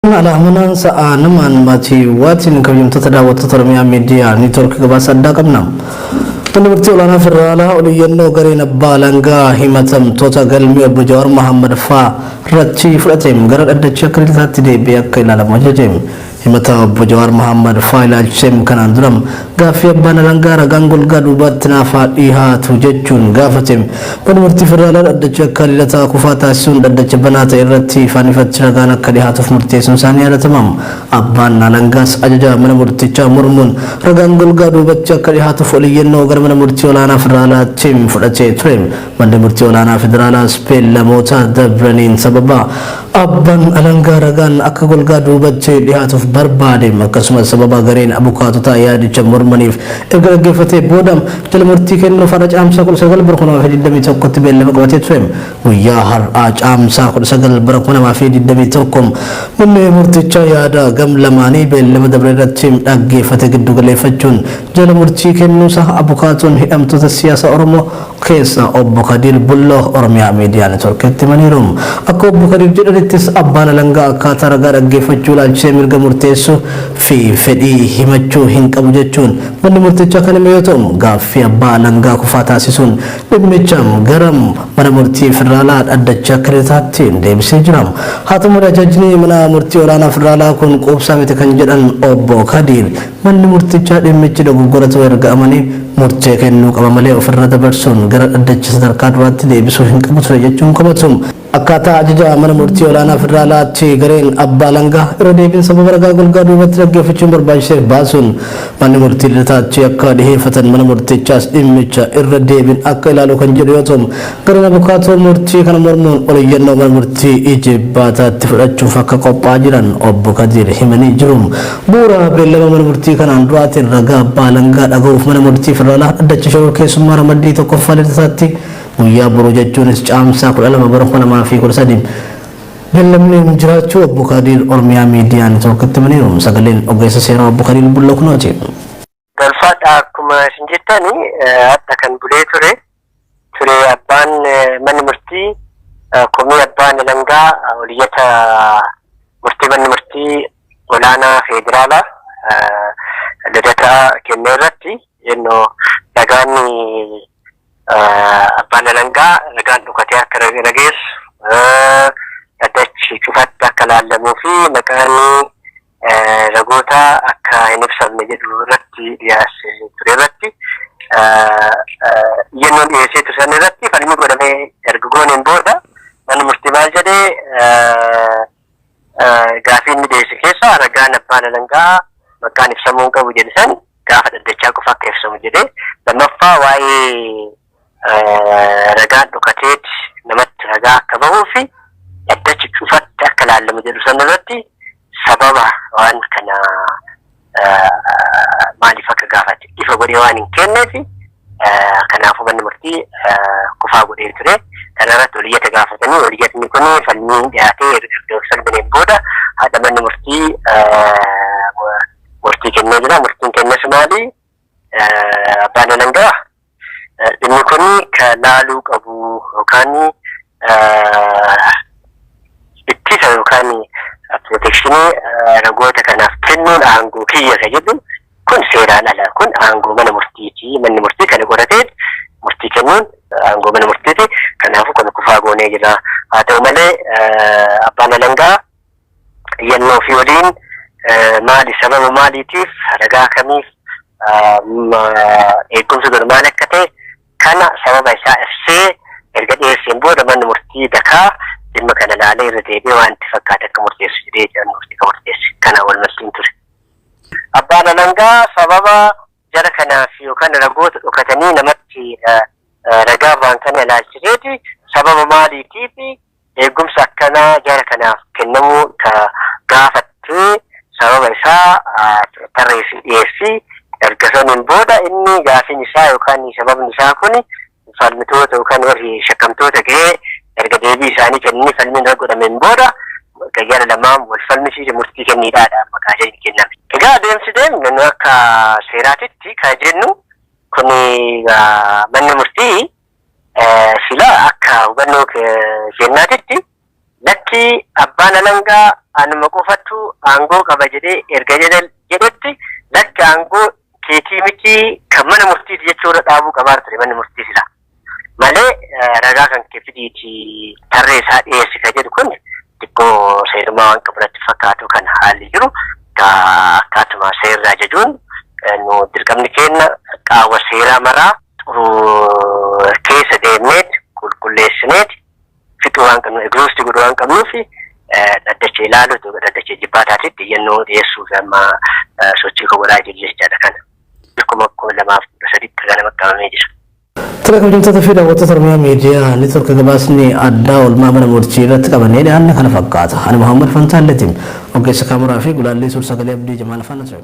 Alamanan sa'a naman mati watin kayyum tatadawat tatarmiya media network gabasadda qabna Penurut ulama firala uliyanno garin balanga himatam tota galmi Abu Jawar Muhammad Fa ratchi furatim garat adda chakri thatti de biyak kailala majajem himata Abu Jawar Muhammad Fa ila chem kanan duram gafi abbana langara gangul gadu batna fa iha tujajun gafatim penurut firala adda chakri lata kufata sun adda chabanata irratti fanifat chiragana kalihatuf murti sun saniyala tamam abban nalangas ajaja menurti cha murmun ragangul gadu bacca kalihatuf uliyanno mana murti olana federala tim fudace trim mande murti olana federala spell la mota dabranin sababa abban alangaragan akagol gadu bacce dihatuf barbade makasma sababa garin abukatu ta yadi chamur manif egra gefate bodam tel murti kenno faraj amsa kul sagal berkona fi dami tokkot bel magwate trim wiya har aj amsa kul sagal berkona ma fi dami tokkum menne murti cha yada gamlamani bel madabrat tim daggefate giddu gale fajun jala murti kenno sah abukatu tun hidamtu siyasa Oromo kesa Obbo Kadir Bullo Oromia Media Network temanirum ako Obbo Kadir jedhanitis abbaan langa akkaataa ragaa dhaggeeffachuu laalchisee mirga murteessu fi fedhii himachuu hin qabu jechuun manni murtichaa kan hime yoo ta'u gaaffii abbaa langaa kufaa taasisuun dhimmicham garam mana murtii federaalaa dhaddachaa kiretaatti deebisee jira haa ta'u malee ajajni mana murtii olaanaa federaalaa kun quubsaa miti kan jedhan Obbo Kadir manni murtichaa dhimmichi dogoggoratu erga amanii murtee kennuu qaba malee ofirra dabarsuun gara dhaddacha sadarkaa duraatti deebisuu hin qabu ture jechuun qabatu akkaataa ajaja mana murtii olaanaa federaalaatti gareen abbaa langaa irra deebiin sababa ragaa golgaa duubatti dhaggeeffachuun barbaachiseef baasuun manni murtii lidataatti akka dhiheeffatan mana murtichaas dhimmicha irra deebiin akka ilaalu kan jedhu yoo ta'u gareen abukaatoo murtii kana mormuun oliyyannoo mana murtii ijibbaataatti fudhachuuf akka qophaa'aa jiran Obbo Kadir himanii jiru bu'uura beellama mana murtii kanaan duraatiin ragaa abbaa langaa dhaga'uuf mana murtii federaalaa dhaddacha shawar keessummaa ramaddii tokkoffaa lidataatti guyyaa boruu jechuunis caamsaa 12 bara 2013 beellamni jiraachuu Obbo Kadir Oromiyaa Miidiyaa Neetwoorkitti himaniiru sagaleen ogeessa seeraa Obbo Kadir Bulloo kunooti. Galfaadha akkuma isin jettani adda kan bulee ture abbaan manni murtii komii abbaan langaa oliyyata murtii manni murtii olaanaa federaalaa lidata kennee irratti yennoo dhagaanni abbaan langaa ragaan dhukatee akka rageessu dhaddachi cufatti akka laallamuu fi maqaan ragoota akka hin ibsamne jedhu irratti dhiyaase ture irratti yennoon dhiyeessee turan irratti falmii godhamee erga gooneen booda manni murtii maal jedhee gaafii inni dhiyeesse keessa ragaan abbaan langaa maqaan ibsamuu qabu jedhisan gaafa dhaddachaa qofa akka ibsamu jedhee lammaffaa waa'ee ragaan dhukateet namatti ragaa akka bahuu fi dhaddachi cufatti akka laallamu jedhu san irratti sababa waan kana maaliif akka gaafate ifa godhee waan hin kenneefi kanaafuu manni murtii kufaa godhee ture kana irratti oliyyata gaafatanii oliyyatni kun falmii dhiyaatee erga salbaneen booda haadha manni murtii kennee jira murtiin kennes maali abbaan langaa dhimmi kun kan laaluu qabu yookaan ittisa yookaan protekshinii ragoota kanaaf kennuun aangoo kiyya ka jedhu kun seeraan ala kun aangoo mana murtiiti manni murtii kana godhatee murtii kennuun aangoo mana murtiiti kanaafuu kun kufaa goonee jira haa ta'u malee abbaan langaa yennoo fi waliin maali sababa maaliitiif ragaa kamiif eegumsa godhu maal akka ta'e kana sababa isaa ibsee erga dhiyeesseen booda manni murtii dakaa dhimma kana laalee irra deebi'ee waan itti fakkaate akka murteessu jedhee jedhan murtii kan murteesse kana wal malsiin ture. Abbaan langaa sababa jara kanaaf yookaan ragoota dhokatanii namatti ragaa ba'an kana ilaalchiseeti sababa maaliitiifi eegumsa akkanaa jara kanaaf kennamuu gaafattee sababa isaa tarreessi dhiyeessii erga saniin booda inni gaafiin isaa yookaan sababni isaa kun falmitoota yookaan warri shakkamtoota ga'ee erga deebii isaanii kennanii falmiin irra godhameen booda gara lamaan wal falmisiise murtii kenniidhaadha maqaa jedhanii kenname. Egaa adeemsi deemnu akka seeraatitti kan jennu kun manni murtii sila akka hubannoo kennaatitti lakki abbaan alangaa anuma qofatu aangoo qaba jedhee erga jedhetti lakki aangoo keetii miti kan mana murtiiti jechuudha dhaabuu qabaa ture manni murtii sila malee ragaa kan kee fidiiti tarree isaa dhiyeessi ka jedhu kun xiqqoo seerumaa waan qaburatti fakkaatu kan haalli jiru akkaatuma seerraa jechuun nu dirqamni kenna qaawwa seeraa maraa xuruu keessa deemneet qulqulleessineet fixuu waan qabnu eegumsi godhuu waan qabnuufi dhaddachee ilaaluutu dhaddachee jibbaataatitti yennoo dhiyeessuuf amma sochii godhaa jiru jechaadha kana. Akkuma 2013 kana qabamee jira. Kabajamtoota fi daawwattoota Oromiyaa Miidiyaa Neetwoork gabaasni addaa oolmaa mana murtii irratti qabannee dhiyaanne kana fakkaata. Ani Muhammad Fantaalleetiin ogeessa kaameraa fi gulaallee suur-sagalee Abdii Jamaal Faana ture.